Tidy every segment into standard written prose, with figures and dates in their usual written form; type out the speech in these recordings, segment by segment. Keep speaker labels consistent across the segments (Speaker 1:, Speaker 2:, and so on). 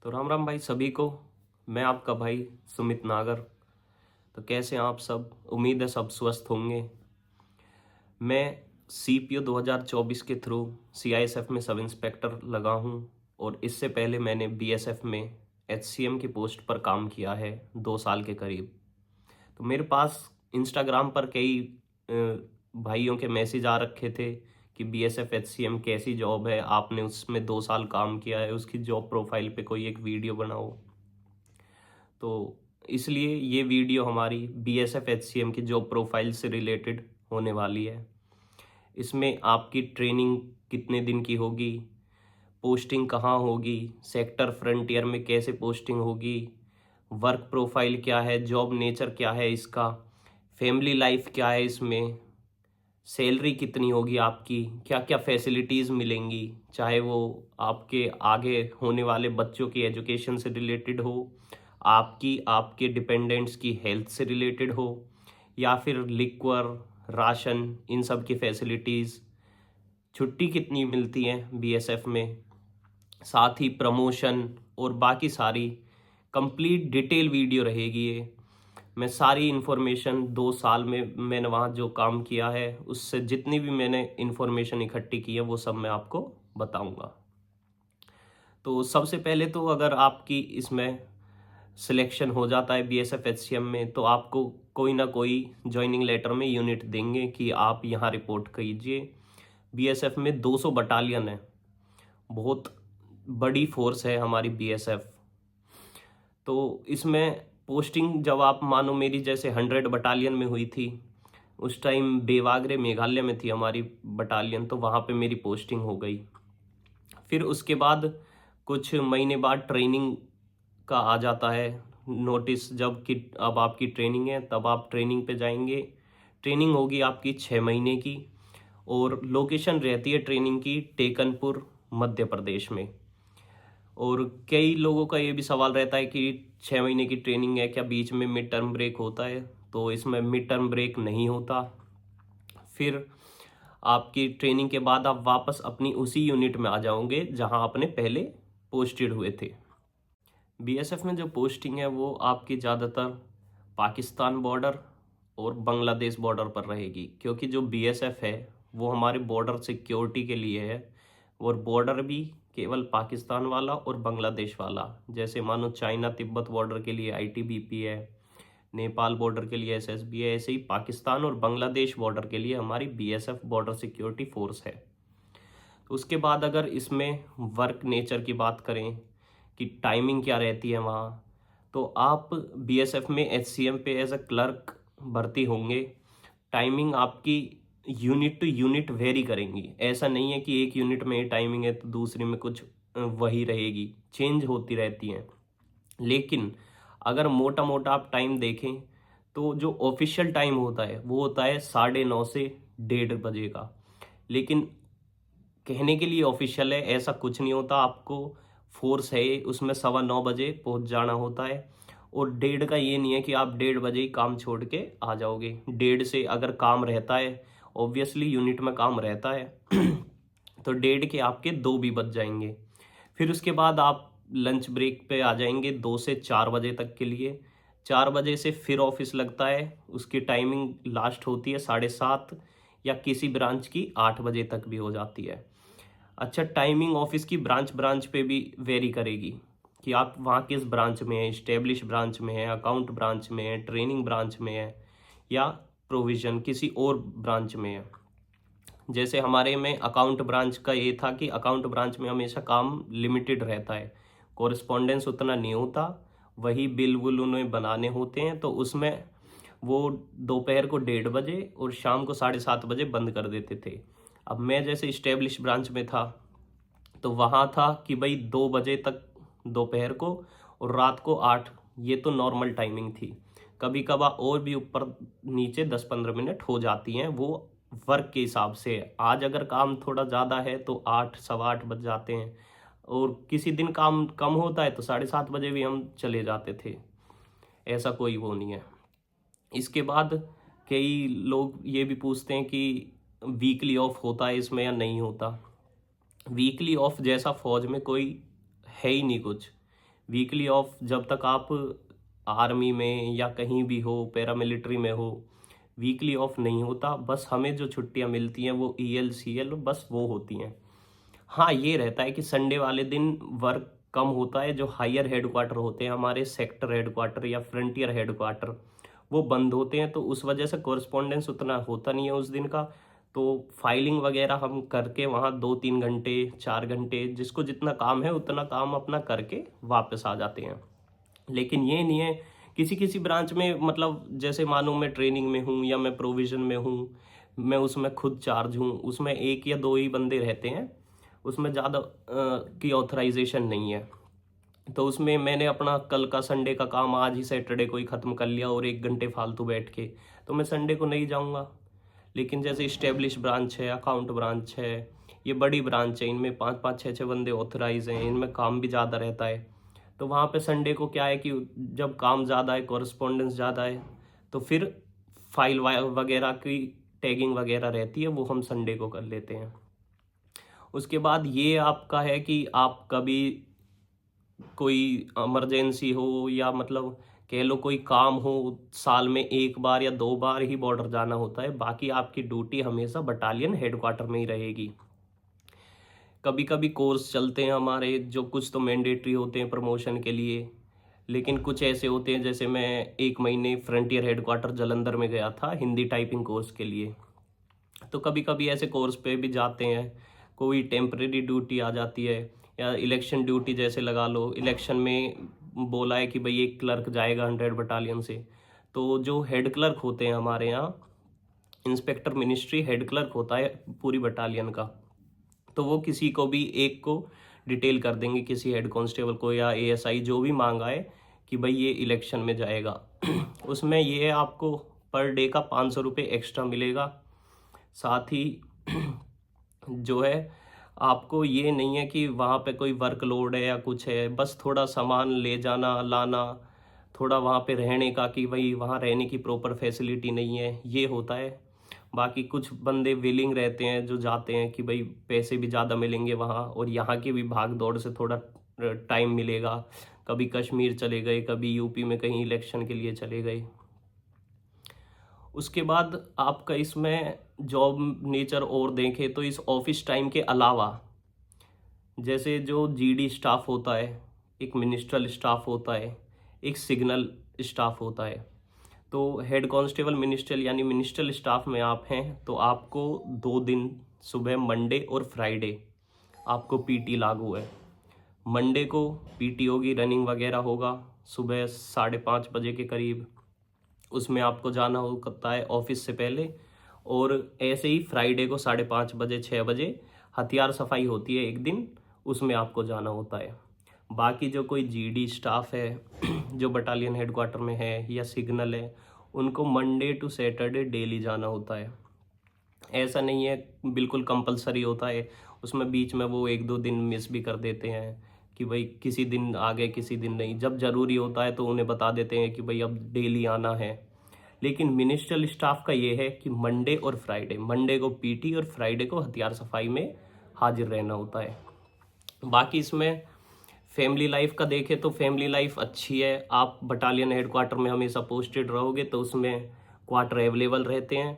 Speaker 1: तो राम राम भाई सभी को। मैं आपका भाई सुमित नागर। तो कैसे हैं आप सब? उम्मीद है सब स्वस्थ होंगे। मैं सीपीओ 2024 के थ्रू सीआईएसएफ में सब इंस्पेक्टर लगा हूं और इससे पहले मैंने बीएसएफ में एचसीएम की पोस्ट पर काम किया है 2 साल के करीब। तो मेरे पास इंस्टाग्राम पर कई भाइयों के मैसेज आ रखे थे कि बीएसएफ एचसीएम कैसी जॉब है, आपने उसमें 2 साल काम किया है, उसकी जॉब प्रोफाइल पे कोई एक वीडियो बनाओ। तो इसलिए ये वीडियो हमारी बीएसएफ एचसीएम की जॉब प्रोफाइल से रिलेटेड होने वाली है। इसमें आपकी ट्रेनिंग कितने दिन की होगी, पोस्टिंग कहाँ होगी, सेक्टर फ्रंटियर में कैसे पोस्टिंग होगी, वर्क प्रोफाइल क्या है, जॉब नेचर क्या है इसका, फैमिली लाइफ क्या है इसमें, सैलरी कितनी होगी आपकी, क्या क्या फैसिलिटीज़ मिलेंगी, चाहे वो आपके आगे होने वाले बच्चों की एजुकेशन से रिलेटेड हो, आपकी आपके डिपेंडेंट्स की हेल्थ से रिलेटेड हो, या फिर लिक्वर, राशन, इन सब की फैसिलिटीज़, छुट्टी कितनी मिलती है बीएसएफ में, साथ ही प्रमोशन और बाकी सारी कंप्लीट डिटेल वीडियो रहेगी ये। मैं सारी इन्फॉर्मेशन 2 साल में मैंने वहाँ जो काम किया है उससे जितनी भी मैंने इन्फॉर्मेशन इकट्ठी की है वो सब मैं आपको बताऊंगा। तो सबसे पहले तो अगर आपकी इसमें सिलेक्शन हो जाता है बीएसएफ एचसीएम में, तो आपको कोई ना कोई जॉइनिंग लेटर में यूनिट देंगे कि आप यहाँ रिपोर्ट कीजिए। बीएसएफ में 200 बटालियन है, बहुत बड़ी फोर्स है हमारी बीएसएफ। तो इसमें पोस्टिंग जब आप मानो मेरी जैसे 100 बटालियन में हुई थी, उस टाइम बेवागरे मेघालय में थी हमारी बटालियन, तो वहाँ पे मेरी पोस्टिंग हो गई। फिर उसके बाद कुछ महीने बाद ट्रेनिंग का आ जाता है नोटिस, जब कि अब आपकी ट्रेनिंग है तब आप ट्रेनिंग पे जाएंगे। ट्रेनिंग होगी आपकी 6 महीने की और लोकेशन रहती है ट्रेनिंग की टेकनपुर मध्य प्रदेश में। और कई लोगों का ये भी सवाल रहता है कि 6 महीने की ट्रेनिंग है, क्या बीच में मिड टर्म ब्रेक होता है? तो इसमें मिड टर्म ब्रेक नहीं होता। फिर आपकी ट्रेनिंग के बाद आप वापस अपनी उसी यूनिट में आ जाओगे जहां आपने पहले पोस्टेड हुए थे। बीएसएफ में जो पोस्टिंग है वो आपकी ज़्यादातर पाकिस्तान बॉर्डर और बांग्लादेश बॉर्डर पर रहेगी, क्योंकि जो बीएसएफ है वो हमारे बॉर्डर सिक्योरिटी के लिए है। और बॉर्डर भी केवल पाकिस्तान वाला और बांग्लादेश वाला, जैसे मानो चाइना तिब्बत बॉर्डर के लिए आईटीबीपी है, नेपाल बॉर्डर के लिए एसएसबी है, ऐसे ही पाकिस्तान और बांग्लादेश बॉर्डर के लिए हमारी बीएसएफ बॉर्डर सिक्योरिटी फोर्स है। तो उसके बाद अगर इसमें वर्क नेचर की बात करें कि टाइमिंग क्या रहती है वहाँ, तो आप बीएसएफ में एचसीएम पे एज अ क्लर्क भर्ती होंगे। टाइमिंग आपकी यूनिट टू यूनिट वेरी करेंगी, ऐसा नहीं है कि एक यूनिट में टाइमिंग है तो दूसरी में कुछ वही रहेगी, चेंज होती रहती हैं। लेकिन अगर मोटा मोटा आप टाइम देखें तो जो ऑफिशियल टाइम होता है वो होता है 9:30 से 1:30 बजे का। लेकिन कहने के लिए ऑफिशियल है, ऐसा कुछ नहीं होता। आपको फोर्स है उसमें 9:15 बजे पहुंच जाना होता है। और 1:30 का ये नहीं है कि आप 1:30 बजे ही काम छोड़ के आ जाओगे। 1:30 से अगर काम रहता है, ऑब्वियसली यूनिट में काम रहता है तो 1:30 के आपके 2 भी बज जाएंगे। फिर उसके बाद आप लंच ब्रेक पे आ जाएंगे 2 से 4 बजे तक के लिए। 4 बजे से फिर ऑफिस लगता है, उसकी टाइमिंग लास्ट होती है 7:30, या किसी ब्रांच की 8 बजे तक भी हो जाती है। अच्छा, टाइमिंग ऑफिस की ब्रांच ब्रांच पे भी वेरी करेगी कि आप वहाँ किस ब्रांच में हैं, स्टेब्लिश ब्रांच में है, अकाउंट ब्रांच में है, ट्रेनिंग ब्रांच में है, या प्रोविज़न किसी और ब्रांच में है। जैसे हमारे में अकाउंट ब्रांच का ये था कि अकाउंट ब्रांच में हमेशा काम लिमिटेड रहता है, कॉरेस्पॉन्डेंस उतना नहीं होता, वही बिल वुल उन्हें बनाने होते हैं, तो उसमें वो दोपहर को 1:30 बजे और शाम को 7:30 बजे बंद कर देते थे। अब मैं जैसे इस्टेब्लिश ब्रांच में था तो वहाँ था कि भाई 2 बजे तक दोपहर को और रात को 8, ये तो नॉर्मल टाइमिंग थी। कभी कभार और भी ऊपर नीचे 10-15 मिनट हो जाती हैं, वो वर्क के हिसाब से। आज अगर काम थोड़ा ज़्यादा है तो 8 8:15 बज जाते हैं, और किसी दिन काम कम होता है तो 7:30 बजे भी हम चले जाते थे, ऐसा कोई वो नहीं है। इसके बाद कई लोग ये भी पूछते हैं कि वीकली ऑफ होता है इसमें या नहीं होता। वीकली ऑफ जैसा फौज में कोई है ही नहीं कुछ। वीकली ऑफ जब तक आप आर्मी में या कहीं भी हो, पैरामिलिट्री में हो, वीकली ऑफ नहीं होता। बस हमें जो छुट्टियां मिलती हैं वो EL CL बस वो होती हैं। हाँ, ये रहता है कि संडे वाले दिन वर्क कम होता है। जो हायर हेडक्वार्टर होते हैं हमारे, सेक्टर हेडक्वार्टर या फ्रंटियर हेडक्वार्टर, वो बंद होते हैं, तो उस वजह से कॉरस्पॉन्डेंस उतना होता नहीं है उस दिन का। तो फाइलिंग वगैरह हम करके वहाँ 2-3 घंटे 4 घंटे, जिसको जितना काम है उतना काम अपना करके वापस आ जाते हैं। लेकिन ये नहीं है, किसी किसी ब्रांच में मतलब जैसे मानो मैं ट्रेनिंग में हूँ या मैं प्रोविज़न में हूँ, मैं उसमें खुद चार्ज हूँ, उसमें 1 या 2 ही बंदे रहते हैं, उसमें ज़्यादा की ऑथराइजेशन नहीं है। तो उसमें मैंने अपना कल का संडे का काम आज ही सैटरडे को ही ख़त्म कर लिया और 1 घंटे फालतू बैठ के, तो मैं संडे को नहीं जाऊँगा। लेकिन जैसे इस्टेब्लिश ब्रांच है, अकाउंट ब्रांच है, ये बड़ी ब्रांच है, इनमें 5-5 6-6 बंदे ऑथराइज हैं, इनमें काम भी ज़्यादा रहता है। तो वहाँ पे संडे को क्या है कि जब काम ज़्यादा है, कॉरस्पॉन्डेंस ज़्यादा है, तो फिर फाइल वगैरह की टैगिंग वगैरह रहती है, वो हम संडे को कर लेते हैं। उसके बाद ये आपका है कि आप कभी कोई इमरजेंसी हो या मतलब कह लो कोई काम हो, साल में 1 बार या 2 बार ही बॉर्डर जाना होता है, बाकी आपकी ड्यूटी हमेशा बटालियन हेडक्वार्टर में ही रहेगी। कभी कभी कोर्स चलते हैं हमारे, जो कुछ तो मैंडेटरी होते हैं प्रमोशन के लिए, लेकिन कुछ ऐसे होते हैं, जैसे मैं 1 महीने फ्रंटियर हेडक्वार्टर जालंधर में गया था हिंदी टाइपिंग कोर्स के लिए। तो कभी कभी ऐसे कोर्स पे भी जाते हैं, कोई टेम्परेरी ड्यूटी आ जाती है, या इलेक्शन ड्यूटी जैसे लगा लो, इलेक्शन में बोला है कि भाई एक क्लर्क जाएगा 100 बटालियन से, तो जो हेड क्लर्क होते हैं हमारे यहाँ, इंस्पेक्टर मिनिस्ट्री हेड क्लर्क होता है पूरी बटालियन का, तो वो किसी को भी एक को डिटेल कर देंगे, किसी हेड कांस्टेबल को या ASI जो भी मांगा है कि भाई ये इलेक्शन में जाएगा। उसमें ये आपको पर डे का 500 रुपये एक्स्ट्रा मिलेगा। साथ ही जो है, आपको ये नहीं है कि वहाँ पे कोई वर्कलोड है या कुछ है, बस थोड़ा सामान ले जाना लाना, थोड़ा वहाँ पे रहने का कि भाई वहाँ रहने की प्रॉपर फैसिलिटी नहीं है, ये होता है। बाकी कुछ बंदे विलिंग रहते हैं जो जाते हैं कि भाई पैसे भी ज़्यादा मिलेंगे वहाँ, और यहाँ की भी भाग दौड़ से थोड़ा टाइम मिलेगा। कभी कश्मीर चले गए, कभी यूपी में कहीं इलेक्शन के लिए चले गए। उसके बाद आपका इसमें जॉब नेचर और देखें तो इस ऑफिस टाइम के अलावा, जैसे जो GD स्टाफ होता है, एक मिनिस्ट्रल स्टाफ होता है, एक सिग्नल स्टाफ होता है। तो हेड कांस्टेबल मिनिस्ट्रल यानी मिनिस्ट्रल स्टाफ में आप हैं, तो आपको 2 दिन सुबह मंडे और फ्राइडे आपको PT लागू है। मंडे को PT होगी, रनिंग वगैरह होगा सुबह 5:30 बजे के करीब, उसमें आपको जाना होता है ऑफिस से पहले। और ऐसे ही फ्राइडे को 5:30 बजे 6 बजे हथियार सफाई होती है एक दिन, उसमें आपको जाना होता है। बाकी जो कोई GD स्टाफ है जो बटालियन हेडक्वार्टर में है या सिग्नल है, उनको मंडे टू सैटरडे डेली जाना होता है। ऐसा नहीं है बिल्कुल कंपलसरी होता है, उसमें बीच में वो 1-2 दिन मिस भी कर देते हैं कि भाई किसी दिन आ गए किसी दिन नहीं, जब ज़रूरी होता है तो उन्हें बता देते हैं कि भाई अब डेली आना है। लेकिन मिनिस्ट्रियल स्टाफ का ये है कि मंडे और फ्राइडे, मंडे को PT और फ्राइडे को हथियार सफाई में हाजिर रहना होता है। बाकी इसमें फैमिली लाइफ का देखें तो फैमिली लाइफ अच्छी है। आप बटालियन हेडक्वार्टर में हमेशा पोस्टेड रहोगे तो उसमें क्वार्टर अवेलेबल रहते हैं।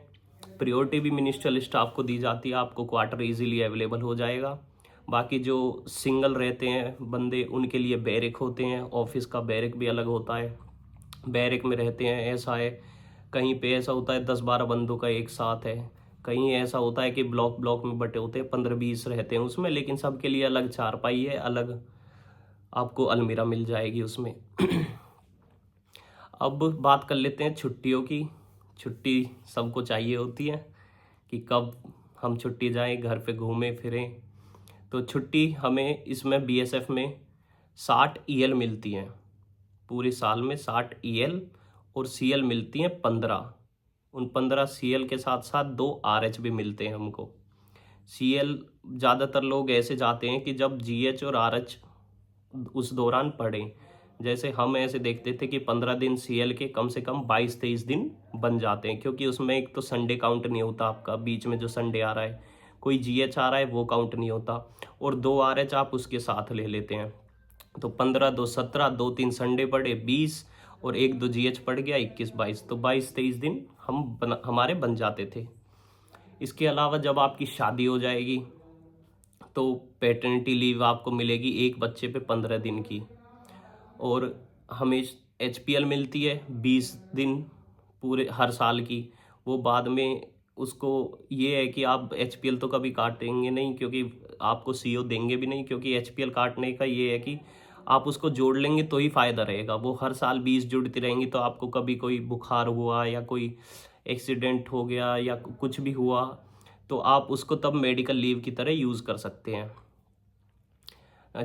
Speaker 1: प्रायोरिटी भी मिनिस्ट्रियल स्टाफ को दी जाती है, आपको क्वार्टर इजीली अवेलेबल हो जाएगा। बाकी जो सिंगल रहते हैं बंदे, उनके लिए बैरक होते हैं, ऑफिस का बैरक भी अलग होता है, बैरक में रहते हैं। ऐसा है कहीं पे ऐसा होता है 10-12 बंदों का एक साथ है, कहीं ऐसा होता है कि ब्लॉक ब्लॉक में बटे होते हैं, 15-20 रहते हैं उसमें, लेकिन सबके लिए अलग चारपाई है, अलग आपको अलमीरा मिल जाएगी उसमें। अब बात कर लेते हैं छुट्टियों की। छुट्टी सबको चाहिए होती है कि कब हम छुट्टी जाएं, घर पे घूमें फिरें। तो छुट्टी हमें इसमें BSF में 60 EL मिलती हैं, पूरे साल में 60 EL, और CL मिलती हैं 15। उन 15 CL के साथ साथ 2 RH भी मिलते हैं हमको। CL ज़्यादातर लोग ऐसे जाते हैं कि जब GH और RH उस दौरान पढ़ें। जैसे हम ऐसे देखते थे कि 15 दिन CL के कम से कम 22-23 दिन बन जाते हैं, क्योंकि उसमें एक तो संडे काउंट नहीं होता आपका, बीच में जो संडे आ रहा है, कोई GH आ रहा है वो काउंट नहीं होता, और 2 RH आप उसके साथ ले लेते हैं। तो 15 2 17, 2 3 संडे पड़े 20, और 1 2 जीएच पड़ गया 21 22, तो 22 23 दिन हमारे बन जाते थे। इसके अलावा जब आपकी शादी हो जाएगी तो पैटर्निटी लीव आपको मिलेगी एक बच्चे पे 15 दिन की, और हमें एचपीएल मिलती है 20 दिन पूरे हर साल की। वो बाद में उसको ये है कि आप एचपीएल तो कभी काटेंगे नहीं, क्योंकि आपको सीओ देंगे भी नहीं, क्योंकि एचपीएल काटने का ये है कि आप उसको जोड़ लेंगे तो ही फ़ायदा रहेगा। वो हर साल 20 जुड़ती रहेंगी, तो आपको कभी कोई बुखार हुआ या कोई एक्सीडेंट हो गया या कुछ भी हुआ तो आप उसको तब मेडिकल लीव की तरह यूज़ कर सकते हैं।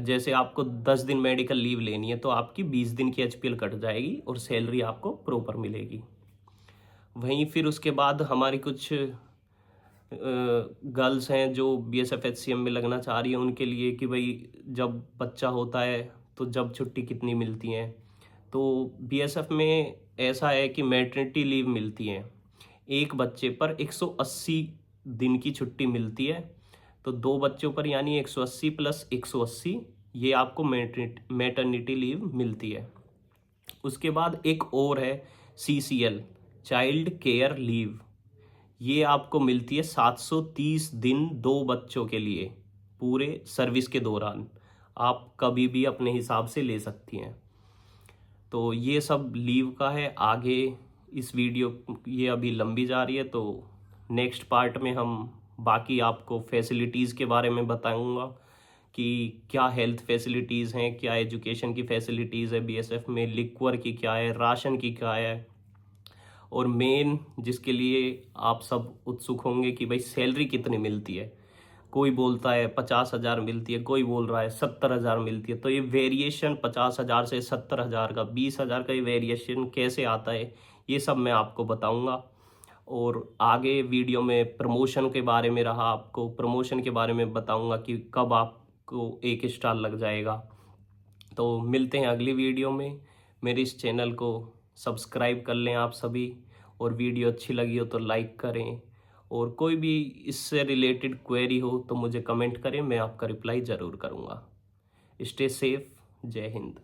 Speaker 1: जैसे आपको 10 दिन मेडिकल लीव लेनी है तो आपकी 20 दिन की एचपीएल कट जाएगी और सैलरी आपको प्रॉपर मिलेगी। वहीं फिर उसके बाद हमारी कुछ गर्ल्स हैं जो बीएसएफ एचसीएम में लगना चाह रही हैं, उनके लिए कि भाई जब बच्चा होता है तो जब छुट्टी कितनी मिलती हैं। तो बीएसएफ में ऐसा है कि मैटरनिटी लीव मिलती है, एक बच्चे पर 180 दिन की छुट्टी मिलती है। तो 2 बच्चों पर यानी 180 + 180 ये आपको मैटरनिटी लीव मिलती है। उसके बाद एक और है सीसीएल, चाइल्ड केयर लीव। ये आपको मिलती है 730 दिन 2 बच्चों के लिए पूरे सर्विस के दौरान। आप कभी भी अपने हिसाब से ले सकती हैं। तो ये सब लीव का है। आगे इस वीडियो ये अभी लंबी जा रही है, तो नेक्स्ट पार्ट में हम बाकी आपको फैसिलिटीज़ के बारे में बताऊंगा कि क्या हेल्थ फैसिलिटीज़ हैं, क्या एजुकेशन की फैसिलिटीज़ है बीएसएफ में, लिक्वर की क्या है, राशन की क्या है, और मेन जिसके लिए आप सब उत्सुक होंगे कि भाई सैलरी कितनी मिलती है। कोई बोलता है 50,000 मिलती है, कोई बोल रहा है 70,000 मिलती है। तो ये वेरिएशन 50,000 से 70,000 का, 20,000 का ये वेरिएशन कैसे आता है, ये सब मैं आपको बताऊंगा। और आगे वीडियो में प्रमोशन के बारे में रहा, आपको प्रमोशन के बारे में बताऊंगा कि कब आपको 1 स्टार लग जाएगा। तो मिलते हैं अगली वीडियो में। मेरे इस चैनल को सब्सक्राइब कर लें आप सभी, और वीडियो अच्छी लगी हो तो लाइक करें, और कोई भी इससे रिलेटेड क्वेरी हो तो मुझे कमेंट करें, मैं आपका रिप्लाई ज़रूर करूँगा। Stay safe. जय हिंद।